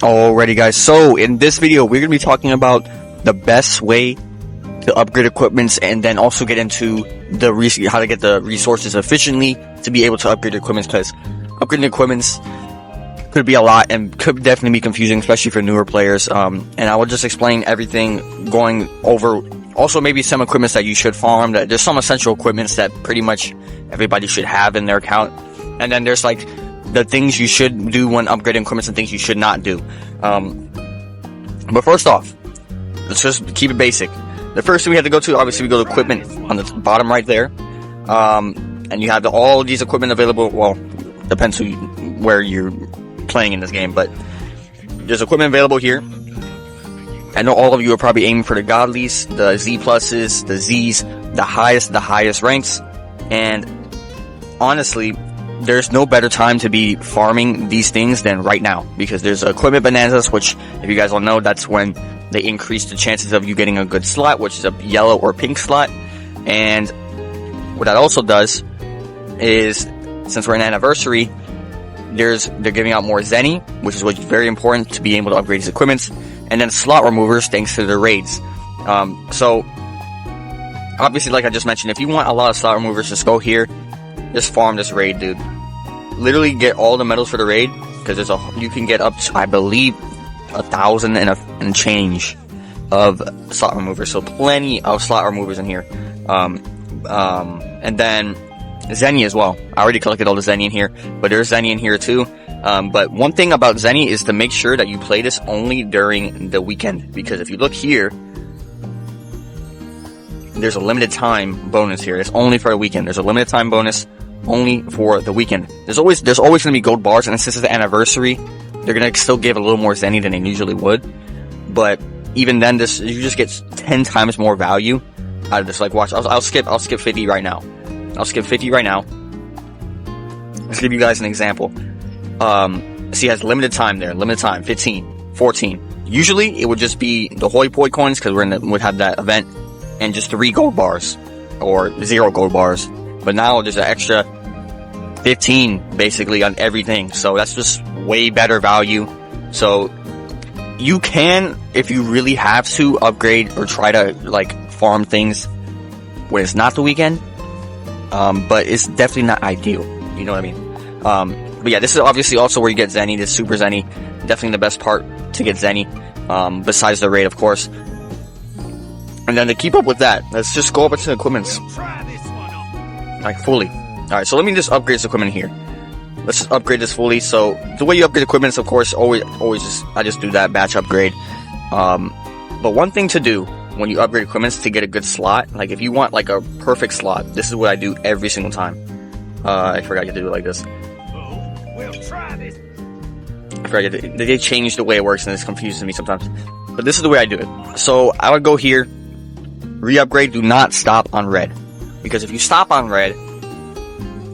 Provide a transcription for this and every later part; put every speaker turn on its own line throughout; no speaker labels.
Alrighty guys, so in this video we're going to be talking about the best way to upgrade equipments, and then also get into how to get the resources efficiently to be able to upgrade equipments, because upgrading equipments could be a lot and could definitely be confusing, especially for newer players. And I will just explain everything, going over also maybe some equipments that you should farm. That there's some essential equipments that pretty much everybody should have in their account, and then there's like the things you should do when upgrading equipments and things you should not do. But first off, let's just keep it basic. The first thing we have to go to, obviously we go to equipment on the bottom right there. And you have all these equipment available. Well, depends where you're playing in this game, but there's equipment available here. I know all of you are probably aiming for the godlies, the Z pluses, the Z's, the highest ranks. And honestly, there's no better time to be farming these things than right now, because there's equipment bonanzas, which, if you guys don't know, that's when they increase the chances of you getting a good slot, which is a yellow or pink slot. And what that also does is, since we're in anniversary, they're giving out more Zenny, which is very important to be able to upgrade these equipments, and then slot removers thanks to the raids. So obviously, like I just mentioned, if you want a lot of slot removers, just go here, just farm this raid, dude. Literally get all the medals for the raid, because you can get up to, I believe, 1,000 and change of slot removers. So plenty of slot removers in here. And then Zenny as well. I already collected all the Zenny in here, but there's Zenny in here too. But one thing about Zenny is to make sure that you play this only during the weekend, because if you look here, there's a limited time bonus here. It's only for the weekend. There's a limited time bonus only for the weekend. There's always going to be gold bars, and since it's the anniversary, they're going to still give a little more Zenny than they usually would. But even then, you just get 10 times more value out of this. Like, watch, I'll skip 50 right now. I'll skip 50 right now. Let's give you guys an example. See, it has limited time there. Limited time, 15, 14. Usually, it would just be the Hoi Poi coins, because we'd have that event, and just 3 gold bars, or 0 gold bars. But now there's an extra 15, basically, on everything. So that's just way better value. So you can, if you really have to, upgrade or try to, like, farm things when it's not the weekend. But it's definitely not ideal. You know what I mean? But yeah, this is obviously also where you get Zenny, this Super Zenny. Definitely the best part to get Zenny, besides the raid, of course. And then to keep up with that, let's just go over to the equipments, like, fully. Alright, so let me just upgrade this equipment here. Let's just upgrade this fully. So the way you upgrade equipment is, of course, I just do that batch upgrade. But one thing to do when you upgrade equipments to get a good slot, like if you want like a perfect slot, this is what I do every single time. I forgot to do it like this. I forgot they changed the way it works, and this confuses me sometimes. But this is the way I do it. So I would go here, re-upgrade, do not stop on red. Because if you stop on red,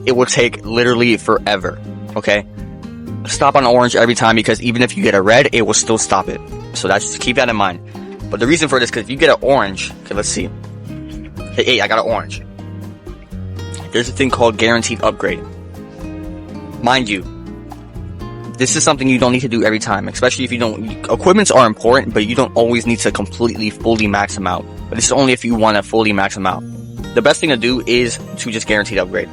it will take literally forever. Okay? Stop on orange every time, because even if you get a red, it will still stop it. So just keep that in mind. But the reason for this, because if you get an orange, okay, let's see. Hey, I got an orange. There's a thing called guaranteed upgrade. Mind you, this is something you don't need to do every time, especially if you don't. Equipments are important, but you don't always need to fully max them out. But this is only if you want to fully max them out. The best thing to do is to just guaranteed upgrade.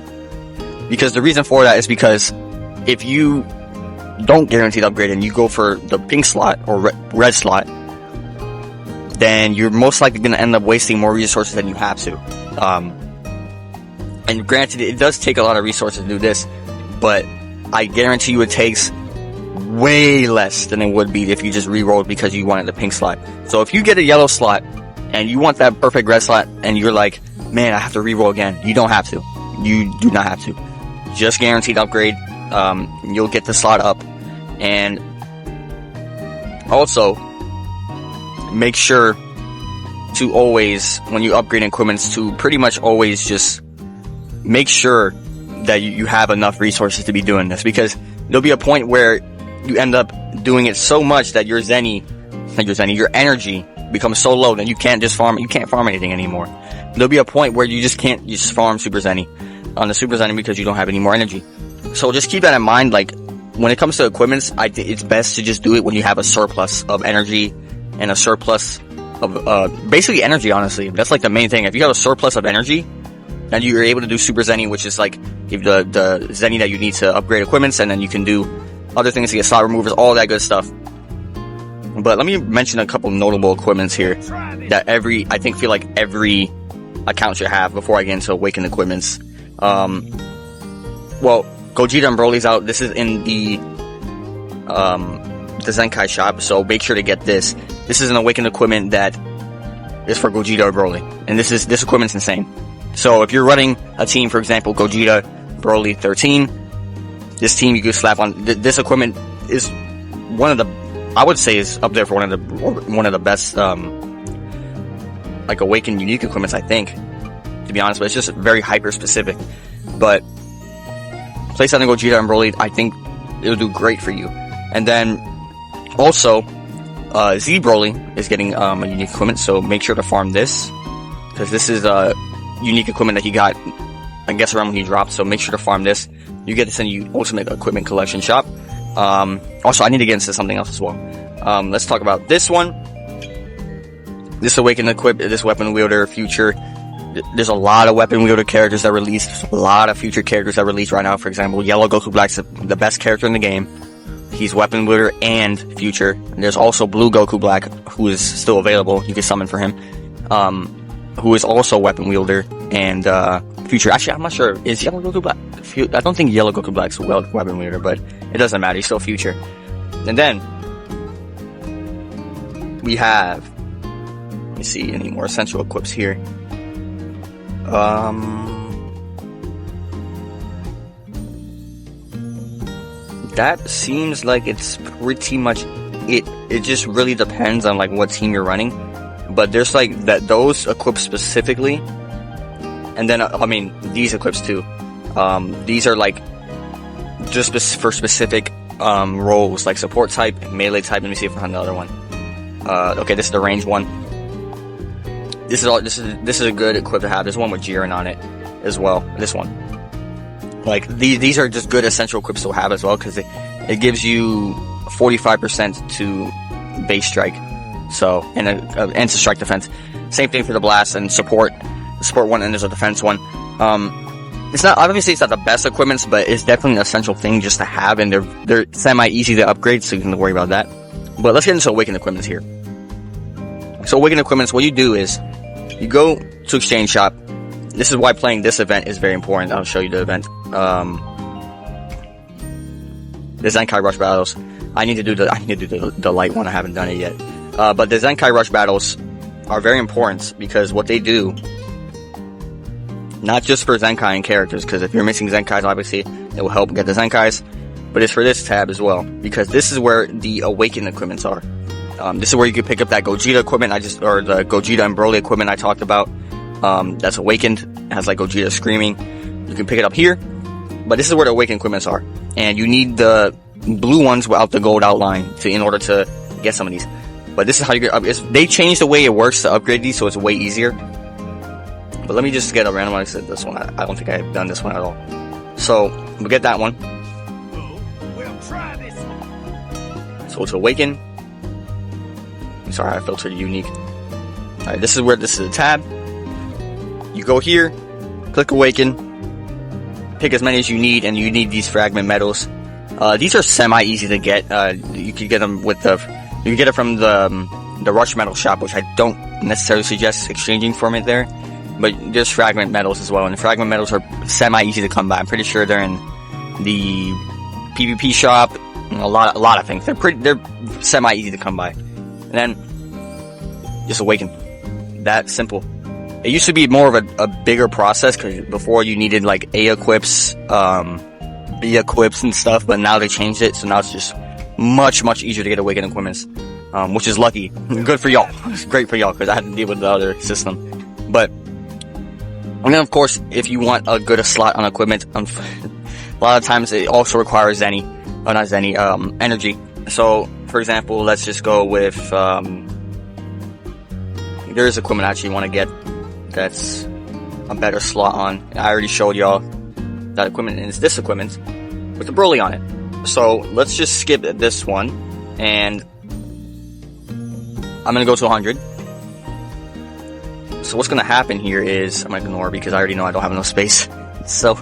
Because the reason for that is because if you don't guaranteed upgrade and you go for the pink slot or red slot, then you're most likely going to end up wasting more resources than you have to. And granted, it does take a lot of resources to do this, but I guarantee you it takes way less than it would be if you just re-rolled because you wanted the pink slot. So if you get a yellow slot and you want that perfect red slot and you're like, man, I have to re-roll again, you don't have to. You do not have to. Just guaranteed upgrade. You'll get the slot up. And also, make sure to always, when you upgrade equipments, to pretty much always just make sure that you have enough resources to be doing this, because there'll be a point where you end up doing it so much that your energy becomes so low that you can't farm anything anymore. There'll be a point where you just can't farm Super Zenny on the Super Zenny because you don't have any more energy. So just keep that in mind. Like, when it comes to equipments, I think it's best to just do it when you have a surplus of energy and a surplus of, basically energy, honestly. That's like the main thing. If you have a surplus of energy, then you're able to do Super Zenny, which is like give the Zenny that you need to upgrade equipments, and then you can do other things to get slot removers, all that good stuff. But let me mention a couple notable equipments here that I feel like every account should have before I get into Awakened equipments. Well, Gogeta and Broly's out. This is in the Zenkai shop, so make sure to get this. This is an Awakened equipment that is for Gogeta or Broly, and this equipment's insane. So if you're running a team, for example, Gogeta, Broly 13, this team you can slap on. This equipment is I would say is up there for one of the best, like Awakened unique equipments, I think, to be honest, but it's just very hyper specific. But place on the Gogeta and Broly, I think it'll do great for you. And then also, Z Broly is getting a unique equipment, so make sure to farm this, because this is a unique equipment that he got, I guess, around when he dropped. So make sure to farm this. You get this in the Ultimate Equipment Collection shop. Also, I need to get into something else as well. Let's talk about this one. This Awakened this Weapon Wielder future. There's a lot of Weapon Wielder characters that released. There's a lot of future characters that released right now. For example, Yellow Goku Black's the best character in the game. He's Weapon Wielder and future. And there's also Blue Goku Black, who is still available. You can summon for him. Who is also Weapon Wielder and future. Actually, I'm not sure. Is Yellow Goku Black? I don't think Yellow Goku Black's Weapon Wielder, but it doesn't matter. He's still future. And then we have, let me see any more essential equips here. That seems like it's pretty much it. It just really depends on like what team you're running. But there's like those equips specifically. And then, these equips too. These are like just for specific roles, like support type, melee type. Let me see if I find the other one. Okay, this is the range one. This is a good equip to have. There's one with Jiren on it as well. This one. Like these are just good essential equips to have as well, because it gives you 45% to base strike. So and to strike defense. Same thing for the blast and support. The support one, and there's a defense one. It's not the best equipments, but it's definitely an essential thing just to have, and they're semi easy to upgrade, so you can worry about that. But let's get into Awakened equipments here. So Awakened equipments, what you do is you go to Exchange Shop. This is why playing this event is very important. I'll show you the event. The Zenkai Rush battles. I need to do the light one. I haven't done it yet. But the Zenkai Rush battles are very important, because what they do, not just for Zenkai and characters, because if you're missing Zenkais, obviously it will help get the Zenkais, but it's for this tab as well, because this is where the Awakened equipments are. This is where you can pick up that Gogeta equipment or the Gogeta and Broly equipment I talked about. That's Awakened. It has like Gogeta screaming. You can pick it up here, but this is where the Awakened equipments are, and you need the blue ones without the gold outline in order to get some of these. But this is how you get they changed the way it works to upgrade these, so it's way easier. But let me just get a randomized this one. I don't think I've done this one at all. So we'll get that one.
We'll try this one.
So it's Awaken. I'm sorry, I filtered unique. Alright, this is the tab. You go here, click Awaken, pick as many as you need, and you need these fragment medals. These are semi easy to get. You can get them you can get it from the Rush Metal shop, which I don't necessarily suggest exchanging from it there. But there's fragment medals as well, and the fragment medals are semi easy to come by. I'm pretty sure they're in the PvP shop. A lot of things. They're semi easy to come by. And then just Awaken. That simple. It used to be more of a bigger process, because before you needed like A equips, B equips and stuff, but now they changed it, so now it's just much easier to get Awaken equipments, which is lucky. Good for y'all. It's great for y'all, because I had to deal with the other system. But and then, of course, if you want a good slot on equipment, a lot of times it also requires energy. So, for example, let's just go with, there is equipment I actually want to get that's a better slot on. I already showed y'all that equipment, and it's this equipment with the Broly on it. So let's just skip this one, and I'm gonna go to 100. So what's gonna happen here is, I'm gonna ignore because I already know I don't have enough space. So,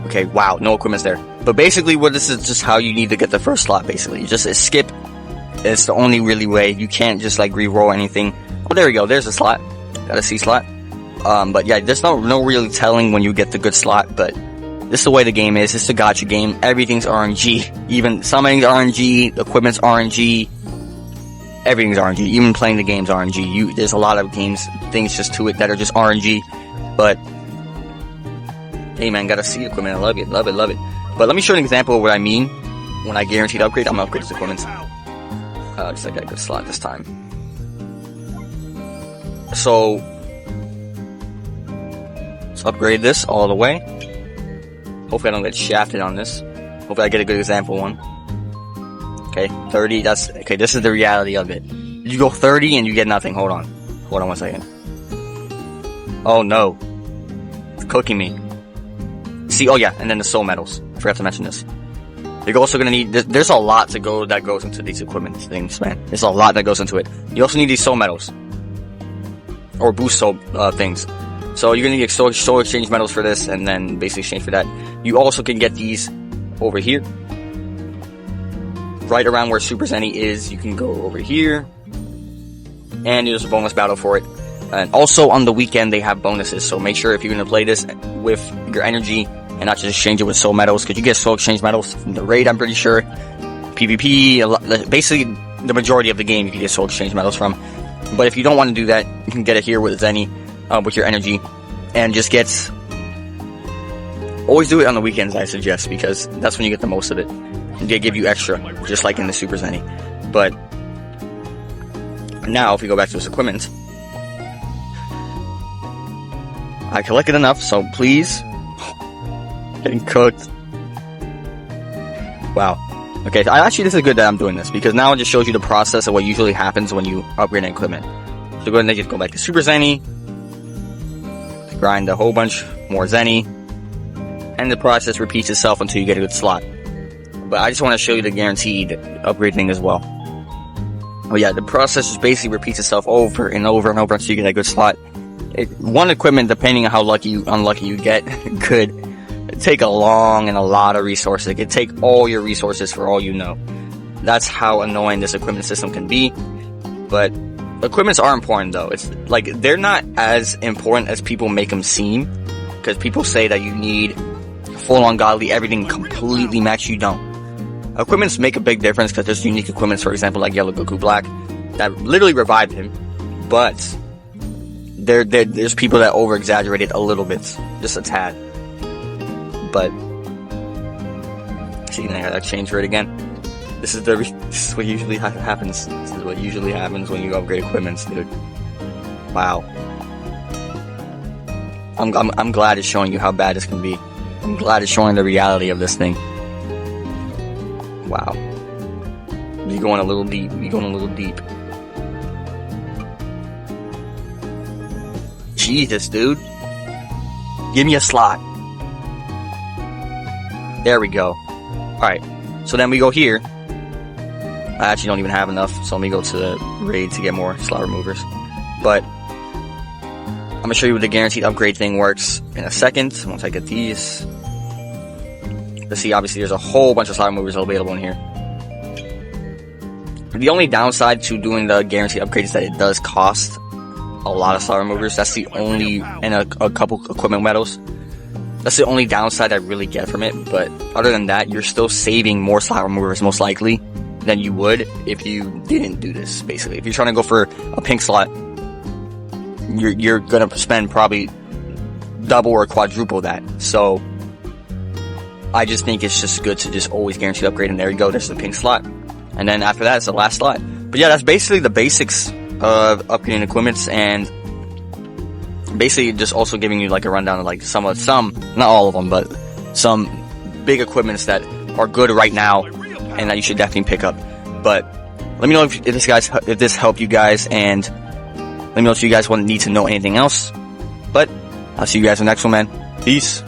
okay, wow, no equipment's there. But basically what this is just how you need to get the first slot, basically. You just skip. It's the only really way. You can't just like re-roll anything. Oh, there we go, there's a slot. Got a C slot. But yeah, there's no really telling when you get the good slot, but this is the way the game is. It's a gacha game. Everything's RNG. Even summoning's RNG, equipment's RNG, everything's RNG. Even playing the game's RNG. There's a lot of things just to it that are just RNG. But hey man, gotta see equipment. I love it, love it, love it. But let me show you an example of what I mean when I guaranteed upgrade. I'm gonna upgrade this equipment. Just like a good slot this time. So let's upgrade this all the way. Hopefully I don't get shafted on this. Hopefully I get a good example one. Okay, 30, okay, this is the reality of it. You go 30 and you get nothing. Hold on 1 second. Oh no. It's cooking me. See, oh yeah, and then the soul medals. Forgot to mention this. You're also gonna need, there's a lot that goes into these equipment things, man. There's a lot that goes into it. You also need these soul medals. Or boost soul, things. So you're gonna need soul exchange medals for this, and then basically exchange for that. You also can get these over here. Right around where Super Zenny is, you can go over here. And there's a bonus battle for it. And also on the weekend, they have bonuses. So make sure if you're gonna play this with your energy, and not just exchange it with soul medals, because you get soul exchange medals from the raid, I'm pretty sure. PvP, basically the majority of the game you can get soul exchange medals from. But if you don't want to do that, you can get it here with Zenny, with your energy, and just always do it on the weekends, I suggest, because that's when you get the most of it. They give you extra, just like in the Super Zenny. But now, if we go back to this equipment, I collected enough, so please. Getting cooked. Wow. Okay, actually this is good that I'm doing this, because now it just shows you the process of what usually happens when you upgrade an equipment. So go ahead and just go back to Super Zenny, grind a whole bunch more Zenny, and the process repeats itself until you get a good slot. But I just want to show you the guaranteed upgrade thing as well. Oh yeah, the process just basically repeats itself over and over and over until you get a good slot. One equipment, depending on how unlucky you get, could take a lot of resources. It could take all your resources for all you know. That's how annoying this equipment system can be. But equipments are important though. It's like, they're not as important as people make them seem. Because people say that you need full on godly, everything completely max. You don't. Equipments make a big difference because there's unique equipments, for example, like Yellow Goku Black, that literally revived him. But there's people that over exaggerate it a little bit. Just a tad. But see, I gotta change for it again. This is what usually happens. This is what usually happens when you upgrade equipments, dude. Wow. I'm glad it's showing you how bad this can be. I'm glad it's showing the reality of this thing. Wow. You're going a little deep. You're going a little deep. Jesus, dude. Give me a slot. There we go. Alright, so then we go here. I actually don't even have enough, so let me go to the raid to get more slot removers. But I'm gonna show you what the guaranteed upgrade thing works in a second, once I get these. Let's see, obviously there's a whole bunch of slot removers available in here. The only downside to doing the guaranteed upgrade is that it does cost a lot of slot removers. That's the only, and a couple equipment medals. That's the only downside I really get from it, but other than that, you're still saving more slot removers most likely than you would if you didn't do this, basically. If you're trying to go for a pink slot, you're gonna spend probably double or quadruple that. So I just think it's just good to just always guarantee upgrade, and there you go, there's the pink slot. And then after that, it's the last slot. But yeah, that's basically the basics of upgrading equipments, and basically just also giving you like a rundown of like some, not all of them, but some big equipments that are good right now and that you should definitely pick up. But let me know if this helped you guys, and let me know if you guys need to know anything else. But I'll see you guys in the next one, man. Peace.